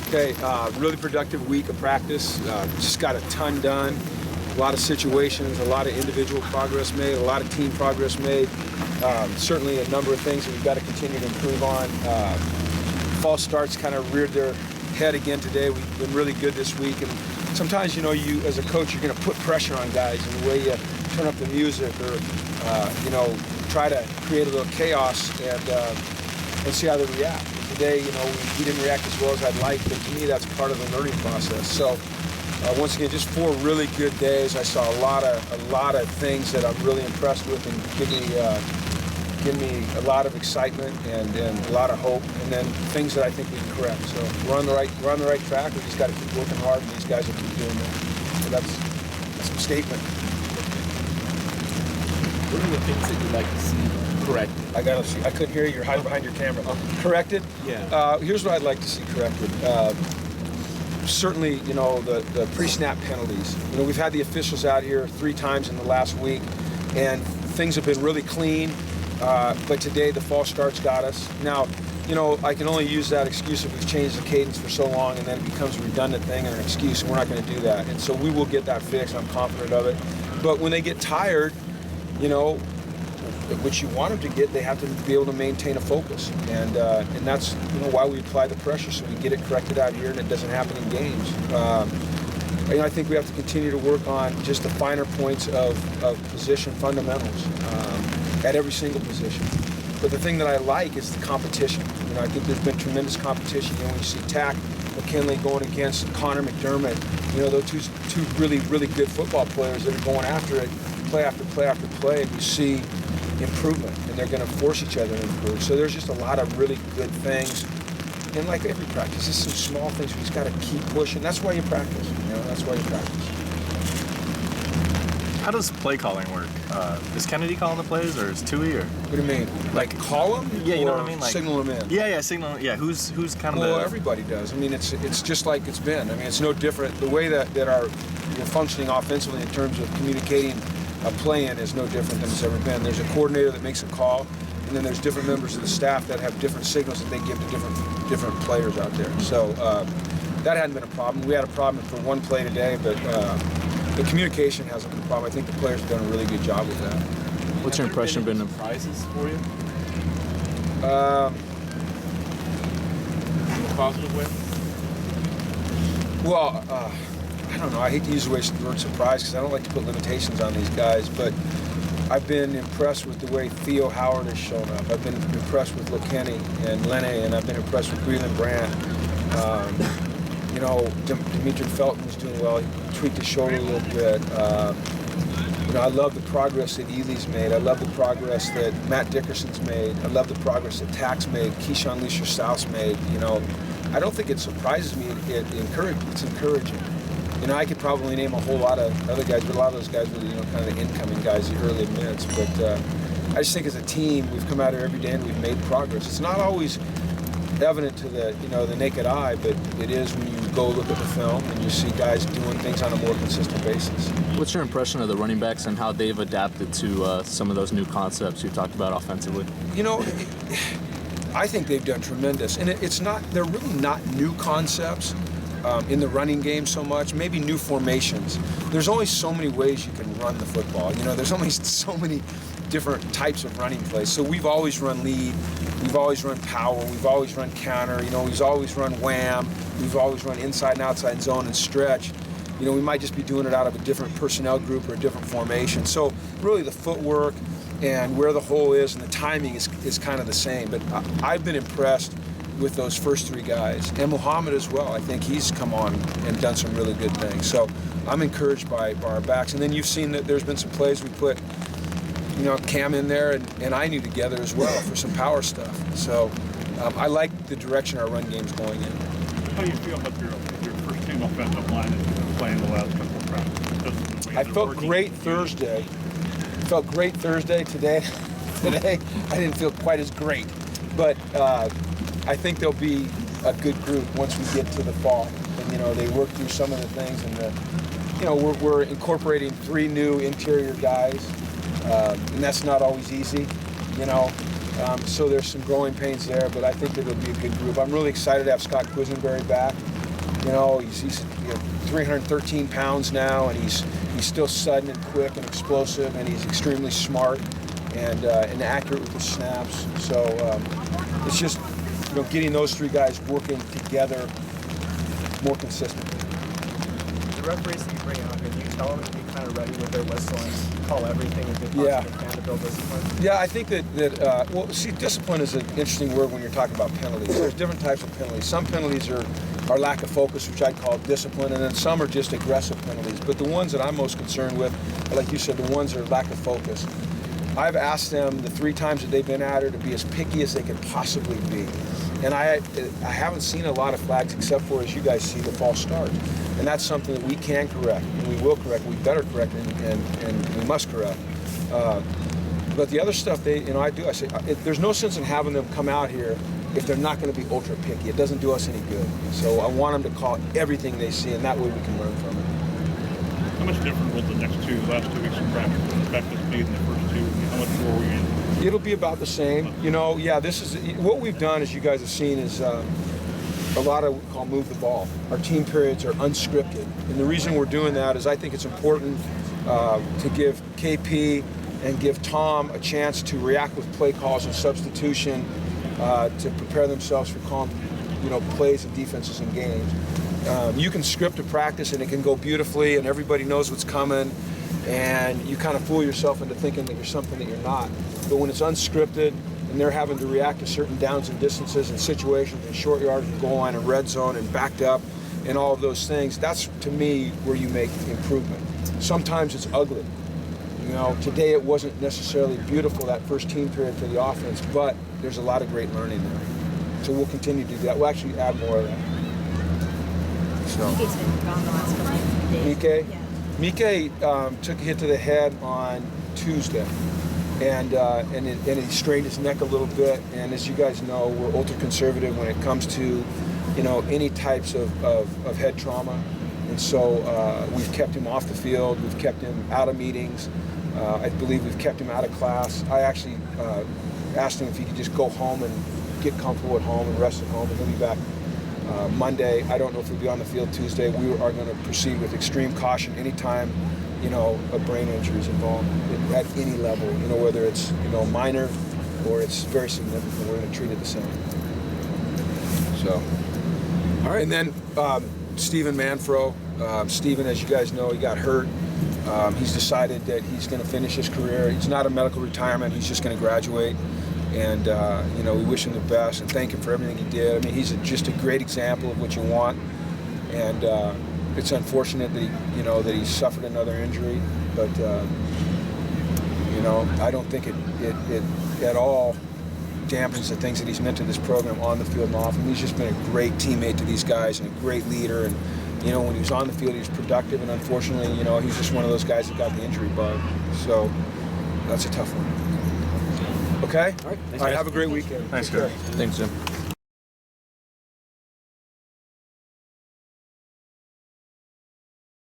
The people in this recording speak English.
Okay, really productive week of practice. Just got a ton done. A lot of situations, a lot of individual progress made, a lot of team progress made. Certainly a number of things that we've got to continue to improve on. False starts kind of reared their head again today. We've been really good this week. And sometimes, you know, you as a coach, you're going to put pressure on guys in the way you turn up the music or, you know, try to create a little chaos and see how they react. Today, you know, we didn't react as well as I'd like, but to me, that's part of the learning process. So, once again, just 4 really good days. I saw a lot of things that I'm really impressed with and give me a lot of excitement and a lot of hope, and then things that I think we can correct. So we're on the right track. We just got to keep working hard, and these guys will keep doing that. So that's a statement. What are the things that you'd like to see corrected? I couldn't hear you. You're hiding behind your camera. Corrected? Yeah. Here's what I'd like to see corrected. Certainly, you know, the pre-snap penalties. You know, we've had the officials out here 3 times in the last week, and things have been really clean. But today, the false starts got us. Now, you know, I can only use that excuse if we've changed the cadence for so long, and then it becomes a redundant thing and an excuse, and we're not going to do that. And so we will get that fixed. I'm confident of it. But when they get tired, you know, which you want them to get, they have to be able to maintain a focus, and that's, you know, why we apply the pressure, so we get it corrected out here and it doesn't happen in games. You know, I think we have to continue to work on just the finer points of position fundamentals at every single position. But the thing that I like is the competition. You know, I think there's been tremendous competition. You know, when you see Tack McKinley going against Connor McDermott, you know, those two really good football players that are going after it, play after play after play, and you see improvement, and they're going to force each other to improve. So there's just a lot of really good things. And like every practice, there's some small things we just got to keep pushing. That's why you practice. You know, that's why you practice. How does play calling work? Is Kennedy calling the plays, or is Tui, or? What do you mean? Like call them? Yeah, you know what I mean. Like signal them in. Yeah, signal. Yeah, who's kind of well, everybody does. I mean, it's just like it's been. I mean, it's no different. The way that we're functioning offensively in terms of communicating a play-in is no different than it's ever been. There's a coordinator that makes a call, and then there's different members of the staff that have different signals that they give to different players out there. So that hadn't been a problem. We had a problem for one play today, but the communication hasn't been a problem. I think the players have done a really good job with that. What's your impression been of surprises for you? In a positive way? Well, I don't know. I hate to use the word surprise because I don't like to put limitations on these guys, but I've been impressed with the way Theo Howard has shown up. I've been impressed with Lokenny and Lenne, and I've been impressed with Breland Brandt. You know, Dimitri Felton was doing well. He tweaked his shoulder a little bit. You know, I love the progress that Ely's made. I love the progress that Matt Dickerson's made. I love the progress that Tack's made, Keyshawn Leisure-South's made. You know, I don't think it surprises me. It's encouraging. You know, I could probably name a whole lot of other guys, but a lot of those guys were, you know, kind of the incoming guys, the early admits. But I just think as a team, we've come out here every day and we've made progress. It's not always evident to the naked eye, but it is when you go look at the film and you see guys doing things on a more consistent basis. What's your impression of the running backs and how they've adapted to some of those new concepts you talked about offensively? You know, I think they've done tremendous, and they're really not new concepts in the running game so much, maybe new formations. There's only so many ways you can run the football. You know, there's only so many different types of running plays. So we've always run lead, we've always run power, we've always run counter, you know, we've always run wham, we've always run inside and outside zone and stretch. You know, we might just be doing it out of a different personnel group or a different formation. So really the footwork and where the hole is and the timing is kind of the same. But I've been impressed with those first 3 guys. And Muhammad as well. I think he's come on and done some really good things. So I'm encouraged by our backs. And then you've seen that there's been some plays we put, you know, Cam in there and I knew together as well for some power stuff. So I like the direction our run game's going in. How do you feel about your first team offensive line that you've been playing the last couple of practices? I felt great Thursday. Today I didn't feel quite as great. But I think there'll be a good group once we get to the fall. And, you know, they work through some of the things. And, you know, we're incorporating 3 new interior guys. And that's not always easy, you know. So there's some growing pains there, but I think it'll be a good group. I'm really excited to have Scott Quisenberry back. You know, he's 313 pounds now, and he's still sudden and quick and explosive, and he's extremely smart and accurate with his snaps. So it's just, you know, getting those three guys working together more consistently. The referees that you bring out, can you tell them to be kind of ready with their whistle and call everything as they possibly can to build discipline? Yeah, I think that well, see, discipline is an interesting word when you're talking about penalties. There's different types of penalties. Some penalties are lack of focus, which I'd call discipline, and then some are just aggressive penalties. But the ones that I'm most concerned with, like you said, the ones that are lack of focus. I've asked them the 3 times that they've been at her to be as picky as they could possibly be. And I haven't seen a lot of flags except for, as you guys see, the false start. And that's something that we can correct, and we will correct, we better correct, and we must correct. But the other stuff, I say, there's no sense in having them come out here if they're not going to be ultra picky. It doesn't do us any good. So I want them to call everything they see, and that way we can learn from it. How much different will the last 2 weeks of practice be than the first 2? How much more will you? It'll be about the same. You know, yeah, this is what we've done, as you guys have seen, is a lot of what we call move the ball. Our team periods are unscripted. And the reason we're doing that is I think it's important to give KP and give Tom a chance to react with play calls and substitution to prepare themselves for calling, plays and defenses in games. You can script a practice and it can go beautifully and everybody knows what's coming, and you kind of fool yourself into thinking that you're something that you're not. But when it's unscripted and they're having to react to certain downs and distances and situations and short yardage and goal line and red zone and backed up and all of those things, that's to me where you make improvement. Sometimes it's ugly. Today it wasn't necessarily beautiful, that first team period for the offense, but there's a lot of great learning there. So we'll continue to do that. We'll actually add more of that. So. Mike's been gone the last couple of days. Mike? Yeah. Mike took a hit to the head on Tuesday, and he strained his neck a little bit. And as you guys know, we're ultra conservative when it comes to, any types of head trauma. And so we've kept him off the field. We've kept him out of meetings. I believe we've kept him out of class. I actually asked him if he could just go home and get comfortable at home and rest at home, and he'll be back Monday. I don't know if he'll be on the field Tuesday. We are going to proceed with extreme caution anytime, a brain injury is involved at any level, whether it's, minor or it's very significant. We're going to treat it the same. So, all right. And then Stephen Manfro. Stephen, as you guys know, he got hurt. He's decided that he's going to finish his career. It's not a medical retirement. He's just going to graduate. And, we wish him the best and thank him for everything he did. I mean, he's just a great example of what you want. And it's unfortunate that that he suffered another injury. But, I don't think it at all dampens the things that he's meant to this program on the field and off. And he's just been a great teammate to these guys and a great leader. And, when he was on the field, he was productive. And unfortunately, he's just one of those guys that got the injury bug. So that's a tough one. Okay? All right. All right, have a great weekend. Thanks, guys. Thanks, Jim.